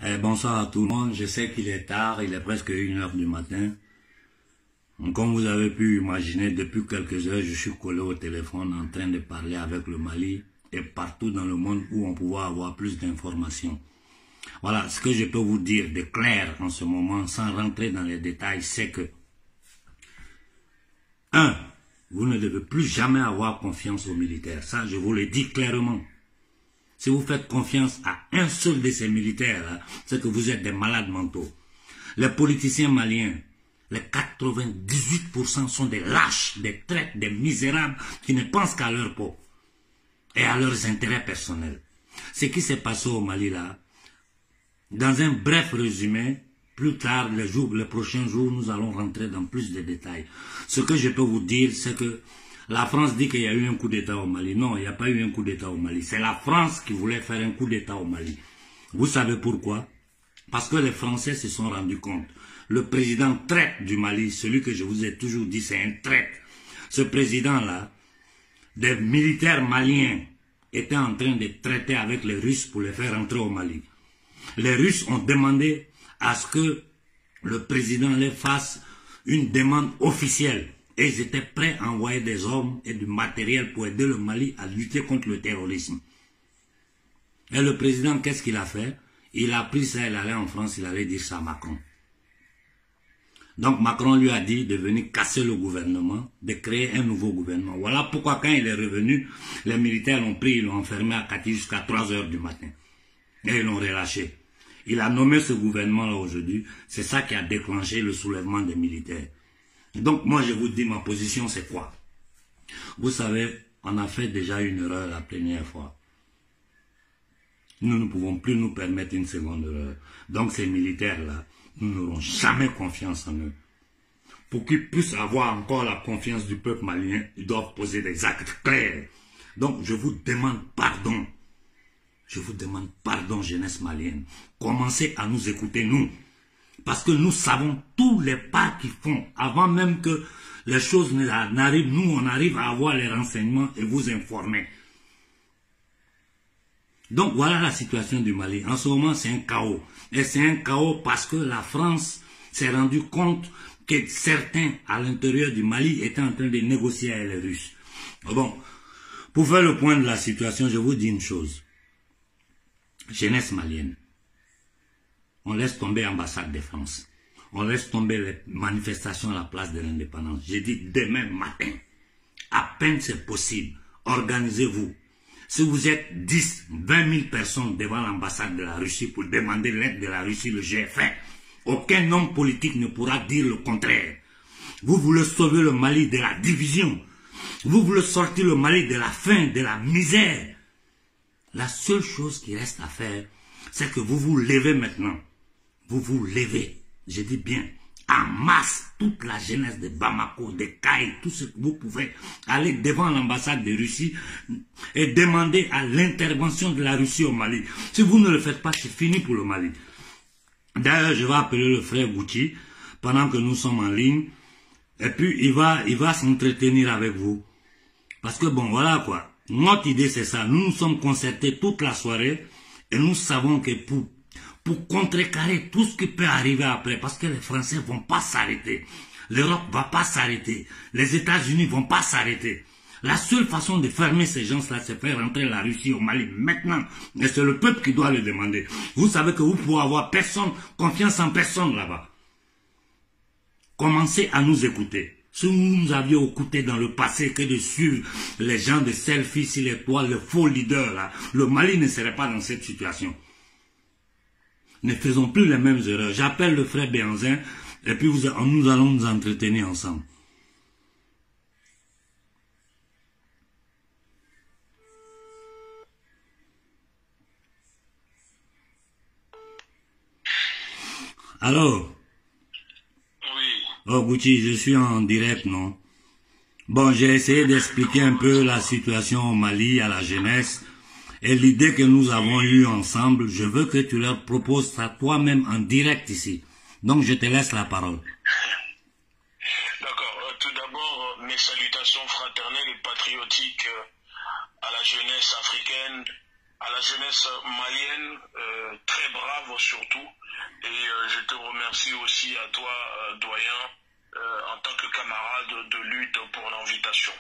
Bonsoir à tout le monde. Je sais qu'il est tard, il est presque 1h du matin. Comme vous avez pu imaginer, depuis quelques heures, je suis collé au téléphone en train de parler avec le Mali et partout dans le monde où on pouvait avoir plus d'informations. Voilà, ce que je peux vous dire de clair en ce moment, sans rentrer dans les détails, c'est que 1. Vous ne devez plus jamais avoir confiance aux militaires. Ça, je vous le dis clairement. Si vous faites confiance à un seul de ces militaires, c'est que vous êtes des malades mentaux. Les politiciens maliens, les 98% sont des lâches, des traites, des misérables qui ne pensent qu'à leur peau et à leurs intérêts personnels. Ce qui s'est passé au Mali là, dans un bref résumé, plus tard, les prochains jours, nous allons rentrer dans plus de détails. Ce que je peux vous dire, c'est que la France dit qu'il y a eu un coup d'État au Mali. Non, il n'y a pas eu un coup d'État au Mali. C'est la France qui voulait faire un coup d'État au Mali. Vous savez pourquoi? Parce que les Français se sont rendus compte. Le président traite du Mali, celui que je vous ai toujours dit, c'est un traite. Ce président-là, des militaires maliens étaient en train de traiter avec les Russes pour les faire entrer au Mali. Les Russes ont demandé à ce que le président les fasse une demande officielle. Et ils étaient prêts à envoyer des hommes et du matériel pour aider le Mali à lutter contre le terrorisme. Et le président, qu'est-ce qu'il a fait? Il a pris ça, il allait en France, il allait dire ça à Macron. Donc Macron lui a dit de venir casser le gouvernement, de créer un nouveau gouvernement. Voilà pourquoi quand il est revenu, les militaires l'ont pris, ils l'ont enfermé à Kati jusqu'à 3 h du matin. Et ils l'ont relâché. Il a nommé ce gouvernement-là aujourd'hui. C'est ça qui a déclenché le soulèvement des militaires. Donc moi je vous dis, ma position c'est quoi? Vous savez, on a fait déjà une erreur la première fois. Nous ne pouvons plus nous permettre une seconde erreur. Donc ces militaires-là, nous n'aurons jamais confiance en eux. Pour qu'ils puissent avoir encore la confiance du peuple malien, ils doivent poser des actes clairs. Donc je vous demande pardon. Je vous demande pardon, jeunesse malienne. Commencez à nous écouter, nous. Parce que nous savons tous les pas qu'ils font. Avant même que les choses n'arrivent, nous, on arrive à avoir les renseignements et vous informer. Donc, voilà la situation du Mali. En ce moment, c'est un chaos. Et c'est un chaos parce que la France s'est rendue compte que certains, à l'intérieur du Mali, étaient en train de négocier avec les Russes. Bon, pour faire le point de la situation, je vous dis une chose. Jeunesse malienne. On laisse tomber l'ambassade de France. On laisse tomber les manifestations à la place de l'indépendance. J'ai dit demain matin, à peine c'est possible, organisez-vous. Si vous êtes 10, 20 000 personnes devant l'ambassade de la Russie pour demander l'aide de la Russie, le GFR, aucun homme politique ne pourra dire le contraire. Vous voulez sauver le Mali de la division. Vous voulez sortir le Mali de la faim, de la misère. La seule chose qui reste à faire, c'est que vous vous levez maintenant. Vous vous levez, je dis bien, en masse, toute la jeunesse de Bamako, de Kaï, tout ce que vous pouvez aller devant l'ambassade de Russie et demander à l'intervention de la Russie au Mali. Si vous ne le faites pas, c'est fini pour le Mali. D'ailleurs, je vais appeler le frère Gouti pendant que nous sommes en ligne et puis il va s'entretenir avec vous. Parce que bon, voilà quoi. Notre idée c'est ça. Nous nous sommes concertés toute la soirée et nous savons que pour contrecarrer tout ce qui peut arriver après, parce que les Français vont pas s'arrêter, l'Europe va pas s'arrêter, les États-Unis vont pas s'arrêter. La seule façon de fermer ces gens-là, c'est faire rentrer la Russie au Mali maintenant. Et c'est le peuple qui doit le demander. Vous savez que vous pouvez avoir personne, confiance en personne là-bas. Commencez à nous écouter. Si vous nous aviez écouté dans le passé que de suivre les gens de selfie sur les toits, les faux leaders là, le Mali ne serait pas dans cette situation. Ne faisons plus les mêmes erreurs. J'appelle le frère Béanzin et puis nous allons nous entretenir ensemble. Alors? Oh Gouti, je suis en direct, non? Bon, j'ai essayé d'expliquer un peu la situation au Mali à la jeunesse et l'idée que nous avons eue ensemble, je veux que tu leur proposes ça toi-même en direct ici. Donc je te laisse la parole. D'accord. Tout d'abord, mes salutations fraternelles et patriotiques à la jeunesse africaine, à la jeunesse malienne, très brave, vivre surtout. Et je te remercie aussi à toi, doyen, en tant que camarade de lutte pour l'invitation.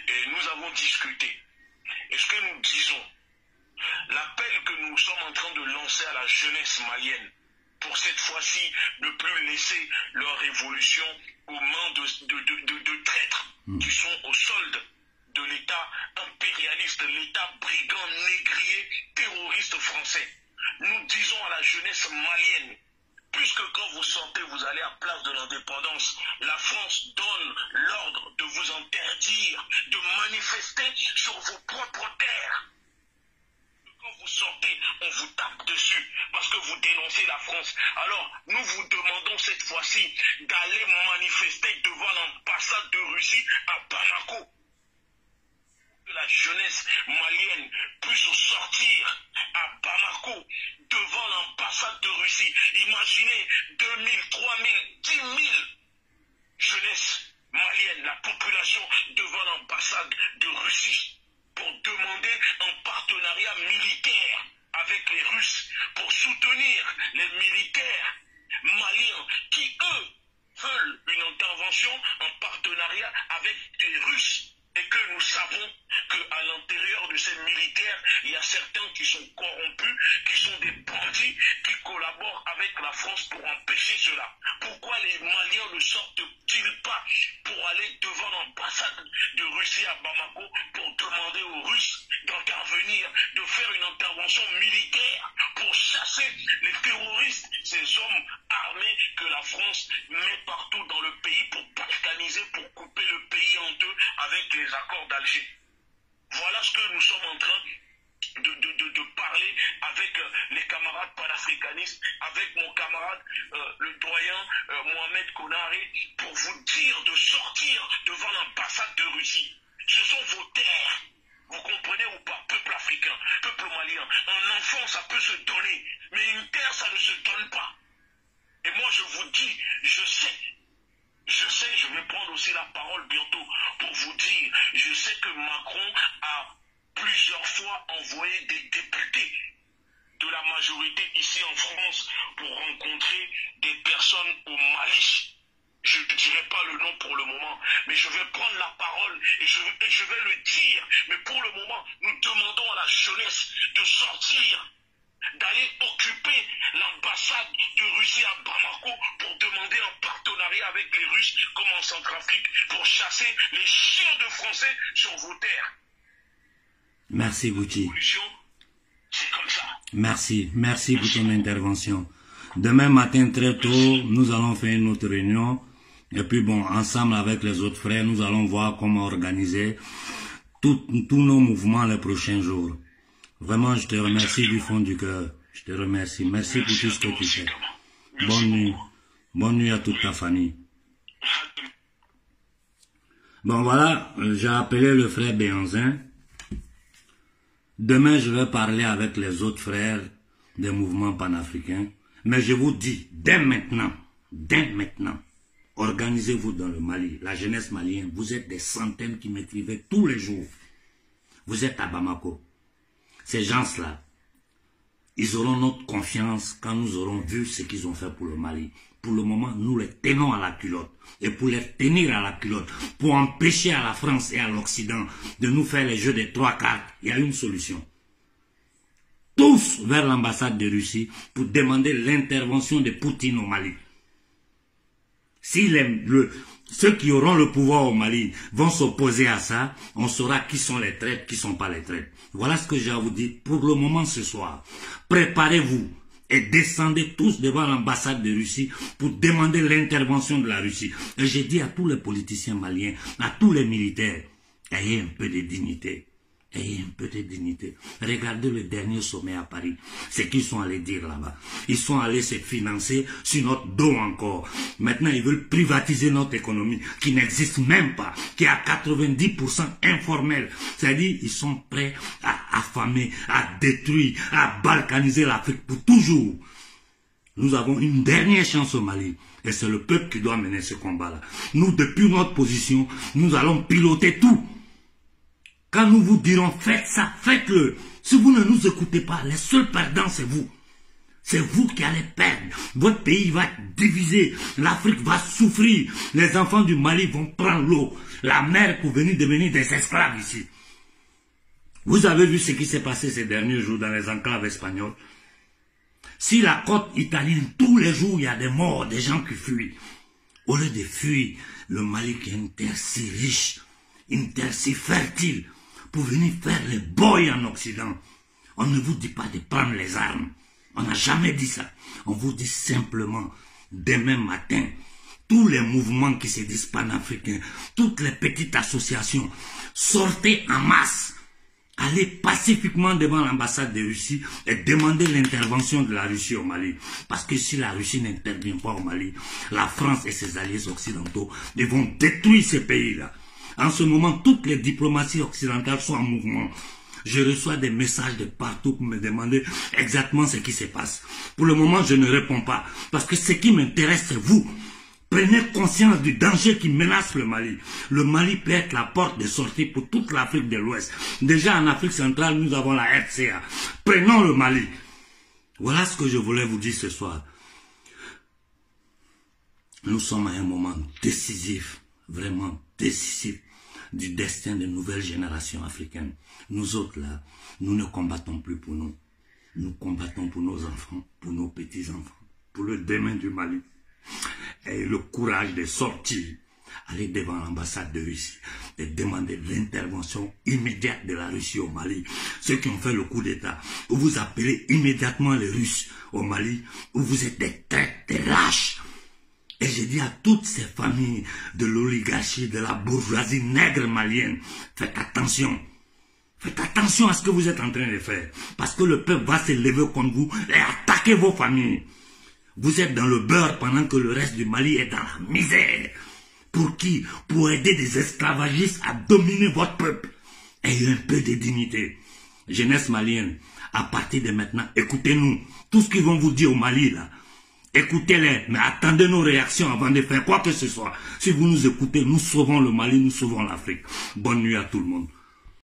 Et nous avons discuté. Et ce que nous disons, l'appel que nous sommes en train de lancer à la jeunesse malienne, pour cette fois-ci ne plus laisser leur révolution aux mains de traîtres qui sont au solde de l'État impérialiste, l'État brigand, négrier, terroriste français. Nous disons à la jeunesse malienne, puisque quand vous sortez, vous allez à Place de l'Indépendance, la France donne l'ordre de vous interdire de manifester sur vos propres terres. Quand vous sortez, on vous tape dessus parce que vous dénoncez la France. Alors, nous vous demandons cette fois-ci d'aller manifester devant l'ambassade de Russie à Bamako. Que la jeunesse malienne puisse sortir à Bamako devant l'ambassade de Russie. Imaginez 2000, 3000, 10 000 jeunesse malienne, la population devant l'ambassade de Russie pour demander un partenariat militaire avec les Russes pour soutenir les militaires maliens qui, eux, veulent une intervention en partenariat avec les Russes. Et que nous savons qu'à l'intérieur de ces militaires, il y a certains qui sont corrompus, qui sont des bandits, qui collaborent avec la France pour empêcher cela. Pourquoi les Maliens ne sortent-ils pas pour aller devant l'ambassade de Russie à Bamako pour demander aux Russes d'intervenir, de faire une intervention militaire pour chasser les terroristes, ces hommes armés que la France met partout dans le pays pour balkaniser, pour couper le pays en deux avec les accords d'Alger. Voilà ce que nous sommes en train de parler avec les camarades panafricanistes, avec mon camarade le doyen Mohamed Konaré, pour vous dire de sortir devant l'ambassade de Russie. Ce sont vos terres. Vous comprenez ou pas, peuple africain, peuple malien. Un enfant, ça peut se donner, mais une terre, ça ne se donne pas. Et moi, je vous dis, je sais, je vais prendre aussi la parole bientôt pour vous dire, je sais que Macron a plusieurs fois envoyé des députés de la majorité ici en France pour rencontrer des personnes au Mali. Je ne dirai pas le nom pour le moment, mais je vais prendre la parole et je vais le dire. Mais pour le moment, nous demandons à la jeunesse de sortir, d'aller occuper l'ambassade de Russie à Bamako pour demander un partenariat avec les Russes, comme en Centrafrique, pour chasser les chiens de Français sur vos terres. Merci, Bouti. C'est comme ça. Merci pour ton intervention. Demain matin, très tôt, nous allons faire une autre réunion. Et puis bon, ensemble avec les autres frères, nous allons voir comment organiser tous nos mouvements les prochains jours. Vraiment, je te remercie du fond du cœur. Je te remercie. Merci pour tout ce que tu fais. Bonne nuit. Bonne nuit à toute ta famille. Bon, voilà, j'ai appelé le frère Béanzin. Demain, je vais parler avec les autres frères des mouvements panafricains. Mais je vous dis, dès maintenant, organisez-vous dans le Mali. La jeunesse malienne, vous êtes des centaines qui m'écrivaient tous les jours. Vous êtes à Bamako. Ces gens-là, ils auront notre confiance quand nous aurons vu ce qu'ils ont fait pour le Mali. Pour le moment, nous les tenons à la culotte. Et pour les tenir à la culotte, pour empêcher à la France et à l'Occident de nous faire les jeux des 3 cartes, il y a une solution. Tous vers l'ambassade de Russie pour demander l'intervention de Poutine au Mali. Si ceux qui auront le pouvoir au Mali vont s'opposer à ça, on saura qui sont les traîtres, qui ne sont pas les traîtres. Voilà ce que j'ai à vous dire pour le moment ce soir. Préparez-vous et descendez tous devant l'ambassade de Russie pour demander l'intervention de la Russie. Et j'ai dit à tous les politiciens maliens, à tous les militaires, ayez un peu de dignité. Ayez un peu de dignité. Regardez le dernier sommet à Paris. C'est qu'ils sont allés dire là-bas. Ils sont allés se financer sur notre dos encore. Maintenant, ils veulent privatiser notre économie qui n'existe même pas, qui est à 90% informelle. C'est-à-dire, ils sont prêts à affamer, à détruire, à balkaniser l'Afrique pour toujours. Nous avons une dernière chance au Mali. Et c'est le peuple qui doit mener ce combat-là. Nous, depuis notre position, nous allons piloter tout. Quand nous vous dirons, faites ça, faites-le. Si vous ne nous écoutez pas, les seuls perdants, c'est vous. C'est vous qui allez perdre. Votre pays va être divisé. L'Afrique va souffrir. Les enfants du Mali vont prendre l'eau, la mer pour venir devenir des esclaves ici. Vous avez vu ce qui s'est passé ces derniers jours dans les enclaves espagnoles. Si la côte italienne, tous les jours, il y a des morts, des gens qui fuient. Au lieu de fuir, le Mali qui est une terre si riche, une terre si fertile, pour venir faire les boys en Occident, on ne vous dit pas de prendre les armes. On n'a jamais dit ça. On vous dit simplement, demain matin, tous les mouvements qui se disent panafricains, toutes les petites associations, sortez en masse. Allez pacifiquement devant l'ambassade de Russie et demandez l'intervention de la Russie au Mali. Parce que si la Russie n'intervient pas au Mali, la France et ses alliés occidentaux, ils vont détruire ces pays-là. En ce moment, toutes les diplomaties occidentales sont en mouvement. Je reçois des messages de partout pour me demander exactement ce qui se passe. Pour le moment, je ne réponds pas. Parce que ce qui m'intéresse, c'est vous. Prenez conscience du danger qui menace le Mali. Le Mali peut être la porte de sortie pour toute l'Afrique de l'Ouest. Déjà en Afrique centrale, nous avons la RCA. Prenons le Mali. Voilà ce que je voulais vous dire ce soir. Nous sommes à un moment décisif, vraiment décisif, du destin de nouvelles générations africaines. Nous autres là, nous ne combattons plus pour nous. Nous combattons pour nos enfants, pour nos petits-enfants, pour le demain du Mali. Et le courage de sortir, aller devant l'ambassade de Russie et demander l'intervention immédiate de la Russie au Mali. Ceux qui ont fait le coup d'État, où vous appelez immédiatement les Russes au Mali, où vous êtes des traîtres, des lâches. Et je dis à toutes ces familles de l'oligarchie, de la bourgeoisie nègre malienne, faites attention. Faites attention à ce que vous êtes en train de faire. Parce que le peuple va se lever contre vous et attaquer vos familles. Vous êtes dans le beurre pendant que le reste du Mali est dans la misère. Pour qui? Pour aider des esclavagistes à dominer votre peuple. Ayez un peu de dignité. Jeunesse malienne, à partir de maintenant, écoutez-nous. Tout ce qu'ils vont vous dire au Mali, là, écoutez-les, mais attendez nos réactions avant de faire quoi que ce soit. Si vous nous écoutez, nous sauvons le Mali, nous sauvons l'Afrique. Bonne nuit à tout le monde.